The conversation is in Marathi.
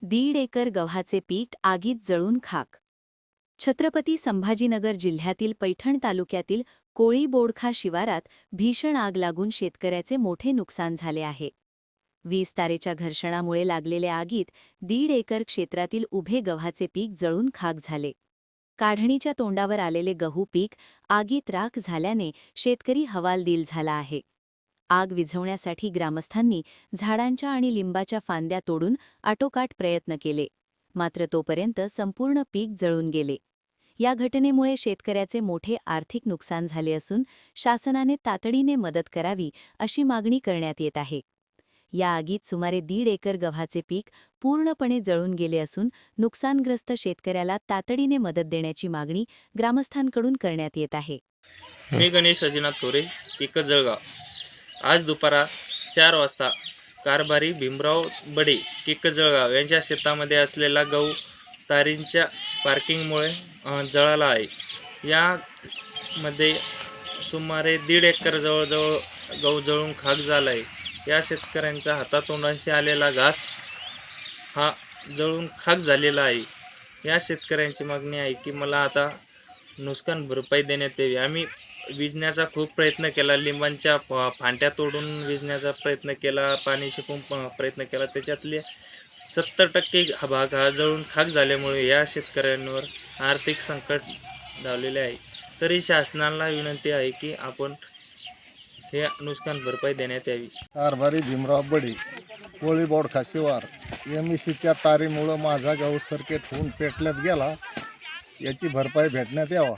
1.5 एकर गव्हाचे पीक आगीत जळून खाक। छत्रपती संभाजीनगर जिल्ह्यातील पैठण तालुक्यातील कोळी बोडखा शिवारात भीषण आग लागून शेतकऱ्याचे मोठे नुकसान झाले आहे। वीज तारेच्या घर्षणामुळे लागलेल्या आगीत 1.5 एकर क्षेत्रातील उभे गव्हाचे पीक जळून खाक झाले। काढणीच्या तोंडावर आलेले गहू पीक आगीत राख झाल्याने शेतकरी हवालदिल झाला आहे। आग विझवण्यासाठी ग्रामस्थांनी झाडांच्या आणि लिंबाच्या फांद्या तोडून आटोकाट प्रयत्न केले, मात्र तोपर्यंत संपूर्ण पीक जळून गेले। या घटनेमुळे शेतकऱ्याचे मोठे आर्थिक नुकसान झाले असून शासनाने तातडीने मदत करावी अशी मागणी करण्यात येत आहे। या आगीत सुमारे 1.5 एकर गव्हाचे पीक पूर्णपणे जळून गेले असून नुकसानग्रस्त शेतकऱ्याला तातडीने मदत देण्याची मागणी ग्रामस्थांकडून करण्यात येत आहे। मी गणेश अजिनाथ तोरे, पिक जळगाव। आज दुपारा 4 वाजता कारभारी भीमराव बडे किक जळगाव यांच्या शेतामध्ये असलेला गहू तारींच्या पार्किंगमुळे जळाला आहे। यामध्ये सुमारे 1.5 एकर जवळजवळ गहू जळून खाक झाला आहे। या शेतकऱ्यांच्या हातातोंडाशी आलेला घास हा जळून खाक झालेला आहे। या शेतकऱ्यांची मागणी आहे की मला आता नुकसान भरपाई देण्यात यावी। आम्ही विजण्याचा खूप प्रयत्न केला, लिंबांच्या फांट्या तोडून विजण्याचा प्रयत्न केला, पाणी शिंपून प्रयत्न केला, त्याच्यातले 70% भाग हा जळून खाक झाल्यामुळे या शेतकऱ्यांवर आर्थिक संकट धावलेले आहे। तरी शासनाला विनंती आहे की आपण हे नुकसान भरपाई देण्यात यावी। कारभारी भीमराव बडे, कोळी बोडखा शिवार। एमईसीच्या तारीमुळं माझा गहू सर्किट होऊन पेटल्यात गेला, याची भरपाई भेटण्यात यावा।